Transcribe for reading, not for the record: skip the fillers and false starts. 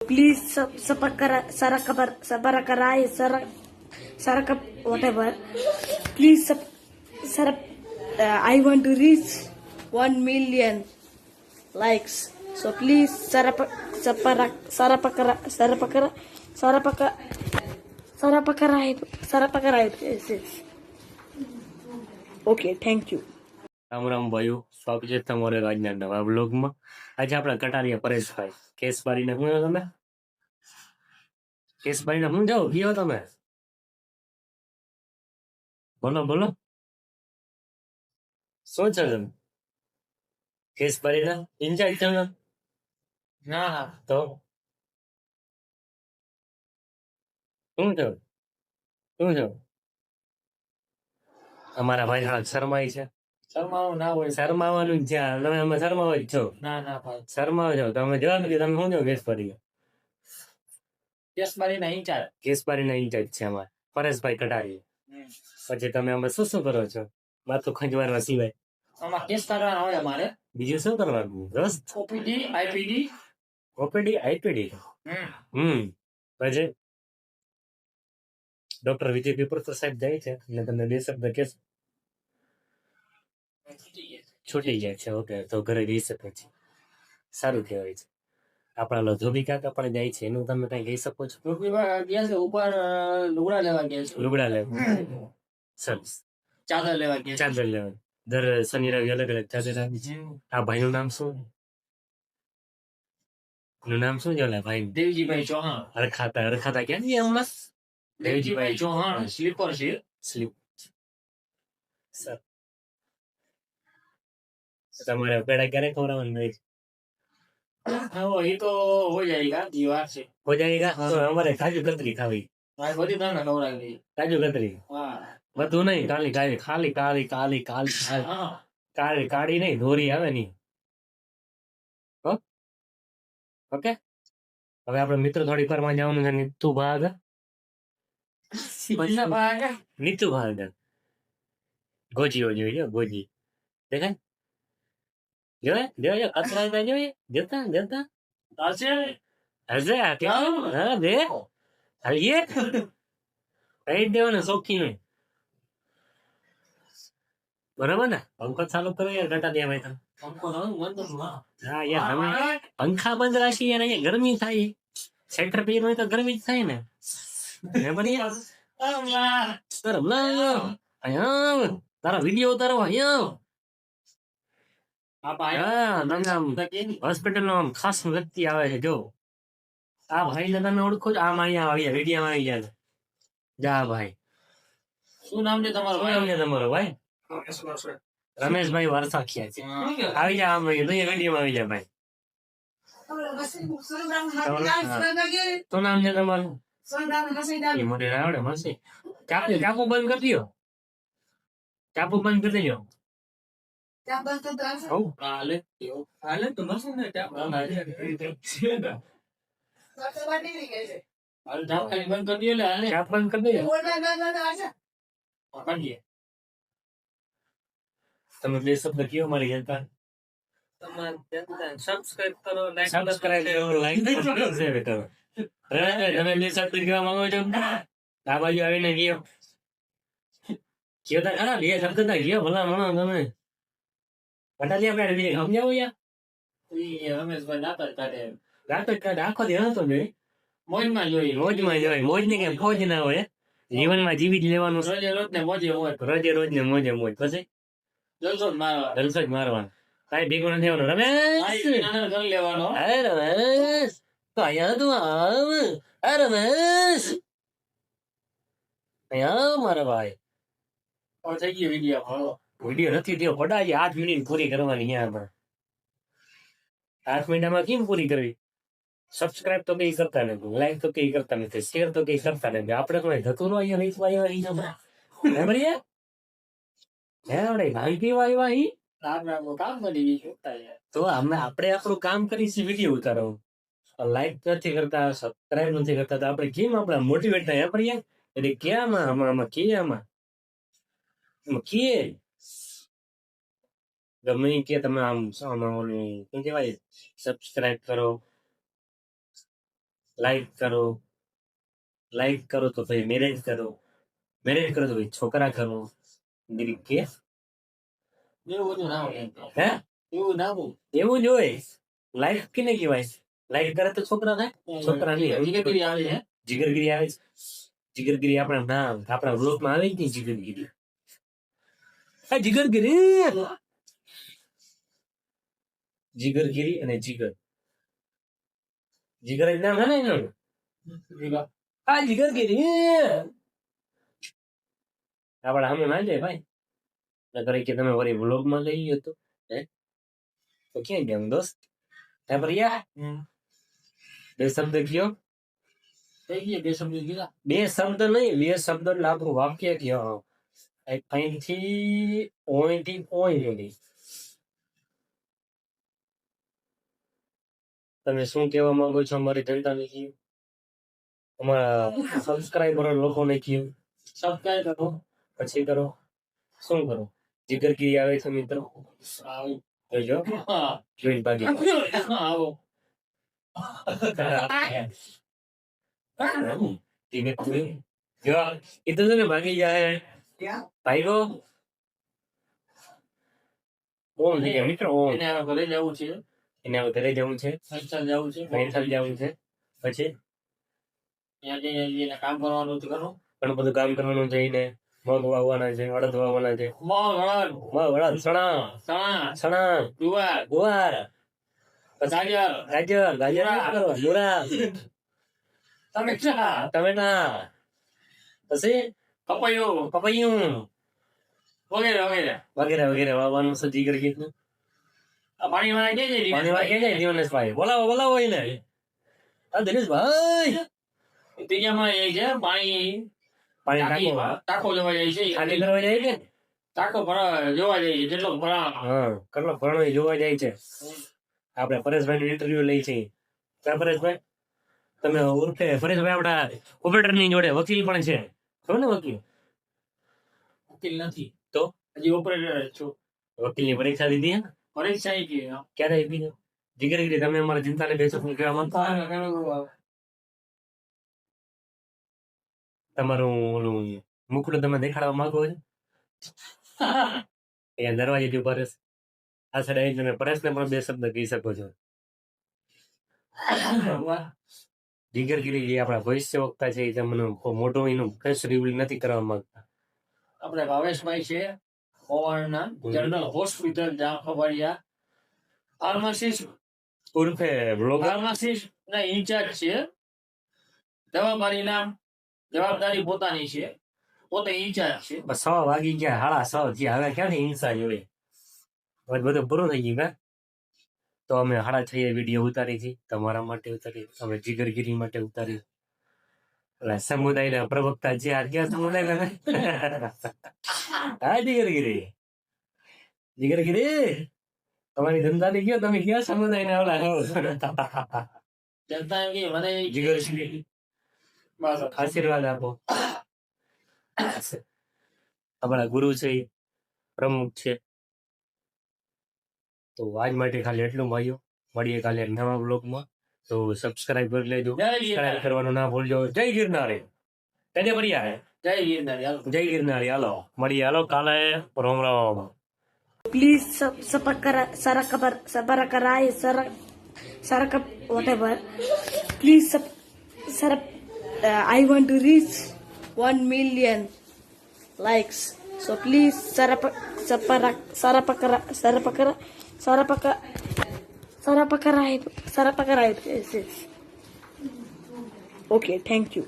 please subscribe, whatever. Please I want to reach 1 million likes. So please subscribe. Yes. Okay, thank you. Ram Ram ભાઈઓ, સ્વાગત છે તમારે આજના નવા બ્લોગમાં. આજે આપણા કટારિયા પરેશભાઈ કેસબારીને શું જાઓ તમે? કેસબારીને શું જાઓ ગયો તમે? બોલો બોલો, શું છે તમે? કેસબારીના ઇન્ચાર્જ તમે? ના તો શું છો? શું છો? અમારા ભાઈ થોડાક શરમાય છે. શરમાવાનું ના હોય, શરમાવાનું જ છે. તમે અમે શરમાવ જ છો. ના ના ભાઈ શરમાવ છો તમે જવાબ દો. તમે શું જાઓ કેસબારી? કેસબારીના ઇન્ચાર્જ. કેસબારીના ઇન્ચાર્જ છે અમારે પરેશભાઈ કટારી. પછી તમે અમે શું શું કરો છો માથું ખંજવારવા સિવાય? આમાં કેસ કરવાના હોય અમારે. બીજું શું કરવાનું? બસ ઓપીડી આઈપીડી. OPD IPD. પછી ડોક્ટર વિજય પેપર તો સાહેબ જાય છે એટલે તમને 2 શબ્દ કેસ છૂટી જાય છે. ઓકે, તો ઘરે જઈ શકે છે. સારું કહેવાય છે. આપણા ધોબી કાકા પણ જાય છે, એનું તમે કઈ કહી શકો છો? ઉપર લુગડા લેવા ગયા છે. લુગડા લેવા સરસ. ચાદર લેવા ગયા. ચાદર લેવા દર શનિ રવિ અલગ અલગ ચાદર આવી છે. આ ભાઈનું નામ શું? એનું નામ શું છે ઓલા ભાઈ? દેવજીભાઈ ચૌહાણ. હરખાતા ક્યાં છે હમણાં? દેવજીભાઈ ચૌહાણ સ્લીપર છે. સ્લીપ સર તમારે પેડા ક્યારે ખવડાવવાનું ભાઈ? हाँ ये तो हो जाएगा दीवार से हो जाएगा. तो हमारे काजू कतरी खावी. बધી તમને ખવડાવી. કાજુ કતરી. હા બધું નહીં, કાલી કાલી ખાલી કાલી કાલી કાલી કાળી કાળી નહીં, ધોરી આવે નહીં. ઓકે, હવે આપણે મિત્ર થોડી વારમાં જવાનું છે. નીતુ ભાગ નીતુ ભાગ ગોજીઓ જોઈએ. ગોજી દેખાય? જોયે કતરા જોઈએ. જતા જતા હશે કેમ? હા દે હાલીએ કઈ દેવાને શોખી નહીં. બરાબર ને? પંખો ચાલુ કરો યાર. ઘટા દે ભાઈ તમે. હા યાર તમે પંખા બંધ રાખી યાર, અહીંયા ગરમી થાય. સ્વેટર પહેર્યું હોય તો ગરમી જ થાય ને. તારા વિડીયો ઉતારો હોસ્પિટલ નો આમ ખાસ વ્યક્તિ આવે છે. જો આ ભાઈ ને તમે ઓળખો છો? આમ અહીંયા આવી વિડીયો આવી જાય. જા ભાઈ, શું નામ છે તમારું? શું નામ છે તમારો ભાઈ? રમેશભાઈ વરસાખિયા છે. આવી જા આમ વિડીયો આવી જાય ભાઈ. શું નામ છે તમારું? મોટે આવડે મળશે. ચાપુ બંધ કરી દો. ચાપુ બંધ કરી દેજો. તમે 2 શબ્દ કયો મારી જનતા? સબસ્ક્રાઇબ કરો, લાઈક કરો, શેર કરો. તમે 2 શબ્દ કહેવા માંગો છો? આ બાજુ આવીને કયો. કયો તો ખરા 2 શબ્દ ના કયો ભલા મણો તમે. કટાલિયા આપણે સમજાવો યાર. રમેશભાઈ દાંત જ કાઢે આખો દી હતો ને. મોજમાં જોઈ મોજ ને કેમ ફોજ ના હોય. જીવનમાં જીવી જ લેવાનું. રોજે રોજ ને મોજે મોજ. પછી જલસો જ મારવાનો. કાંઈ ભેગું નથી થવાનું. રમેશ લેવાનો. રમેશ તો અહીંયા તું આવ. રમેશ અહીંયા મારા ભાઈ થઈ ગયો વિડીયો નથી થયો. ખોટા 8 મિનિટ પૂરી કરવાની. અહીંયા 8 મિનિટમાં કેમ પૂરી કરવી? સબસ્ક્રાઇબ તો કઈ કરતા નથી, લાઈક તો કઈ કરતા નથી, શેર તો કઈ કરતા નથી. આપણે તો ધતુરો અહીંયા તો આપણે આપણું કામ કરીશું. વિડીયો ઉતારો લાઈક નથી કરતા, સબસ્ક્રાઇબ નથી કરતા, તો આપણે કેમ આપણા મોટિવેટ થાય? આપણે એટલે ક્યાંમાં ગમે કે તમે આમ શું કહેવાય સબસ્ક્રાઇબ કરો. લાઈક કરો તો ભાઈ મેરેજ કરો તો ભાઈ છોકરા કરો ગીરી કે એવું બધું ના હોય. હે એવું ના હોય. એવું જ હોય લાઈક કેને કહેવાય લાઈક કરે તો છોકરા થાય છોકરા નહીં જીગરગીરી આવે છે. જીગરગીરી આવે છે જીગરગીરી આપણા વ્લોગમાં આવે જ નહીં જીગરગીરી આ જીગરગીરી અને જીગર જ નામ હે ને એનું આ જીગરગીરી આપણા સામે માંડે ભાઈ નકર કે તમે વળી વ્લોગમાં લઈ ગયો તો હે તો ક્યાં ગયા દોસ્ત હે પ્રિયા બે શબ્દ કયો થઈ ગયા બે સમજી ગયા. બે શબ્દ નહીં બે શબ્દ એટલે આખું વાક્ય કયો અહીંથી ઓયથી ઓય સુધી તમે શું કહેવા માંગો છો અમારી જનતાને કયો અમારા સબસ્ક્રાઈબર લોકોને કયો સબસ્ક્રાઇબ કરો. પછી કરો શું કરો જીગરગીરી આવે છે મિત્રો આવો. જોજો હા. જોઈને ભાગી આવો. જીગરગીરી જો એ તો તને ભાગી જાય ભાઈગો ઓમ થઈ ગયા મિત્રો ઓમ એને હવે ઘરે જવું છે. એને હવે ઘરે જવું છે સંસાર જવું છે. ફેન્સલ જવું છે પછી ત્યાં જઈને એને કામ કરવાનું છે. કરો. ઘણું બધું કામ કરવાનું છે એને મગ વાવવાના છે અડદ વાવવાના છે મગ, અડદ ચણા ચણા, ચણા જુવાર, ગુવાર ગાજર, ગાજર ગાજર મૂળા. શું કરવા? મૂળા ટમેટા, ટમેટા પછી પપૈયું પપૈયું વગેરે વગેરે. વગેરે વગેરે વાવવાનું છે જીગરગીરીનું આ પાણી વાળા કે છે પાણી વાળા કે જાય જીવનેશભાઈ બોલાવો એને આ દિનેશભાઈ ત્રીજામાં એ છે પાણી પાણી ટાંકી ટાંકો ટાંકો જોવા જાય છે. ખાલી કરવા જાય છે ને? ટાંકો ભરા જોવા જાય છે. જેટલો ભરા હા કેટલો ઘણો એ જોવા જાય છે આપણે પરેશભાઈ નું ઇન્ટરવ્યુ લઈ છે ક્યાં પરેશભાઈ તમે ઉર્ફે પરેશભાઈ આપણા ઓપરેટર ની જોડે વકીલ પણ છે ખબર ને વકીલ વકીલ નથી તો હજી ઓપરેટર છું. વકીલ ની પરીક્ષા દીધી હે ને? પરીક્ષા ઈ કે ક્યારે આપી છે જીગરગીરી તમે અમારા ચિંતાને બેસો શું કહેવા માંગતા તમારું ઓલું મુકડું તમે દેખાડવા માંગો છો અહીંયા દરવાજે થી પરેશ આ સાઈડ આવી તમે પરેશને પણ બે શબ્દ કહી શકો છો જીગરગીરી જે આપણા ભવિષ્ય વક્તા છે એ તમને મોટો એનું ફેસ રિવીલ નથી કરવા માંગતા આપણે ભાવેશભાઈ છે મોવાણના જનરલ હોસ્પિટલ જાફરિયા ફાર્માસિસ્ટ ઉર્ફે બ્લોગર ફાર્માસિસ્ટ ના ઇન્ચાર્જ છે. જવાબદારી પોતાની છે. પોતે ઇન્ચાર્જ છે. 6 વાગી ગયા 6:30 થયા હવે ક્યાંથી હિંસા જોડે હવે બધું પૂરું થઈ ગયું તો અમે 6:30 વિડીયો ઉતારી છે તમારા માટે ઉતારી અમે જીગરગીરી માટે ઉતારી એટલે સમુદાયના પ્રવક્તા છે આ ક્યાં સમુદાય હા જીગરગીરી તમારી ધંધાની ગયો તમે ક્યાં સમુદાયના ઓલા હો જનતા એમ કે મને જીગરગીરી બસ આશીર્વાદ આપો આપણા ગુરુ છે ઈ પ્રમુખ છે તો આજ માટે ખાલી એટલું ભાઈઓ મળીએ કાલે નવા બ્લોગમાં તો સબસ્ક્રાઇબ કરી લેજો જય સબસ્ક્રાઇબ ગિરનાર. કરવાનું ના ભૂલજો જય ગિરનારી કદે મળ્યા જય ગિરનાર. હાલો. જય ગિરનારી હાલો મળીએ હાલો કાલે રોમ રોમ Please whatever. Please I want to reach 1 million likes. So please subscribe. Okay, thank you.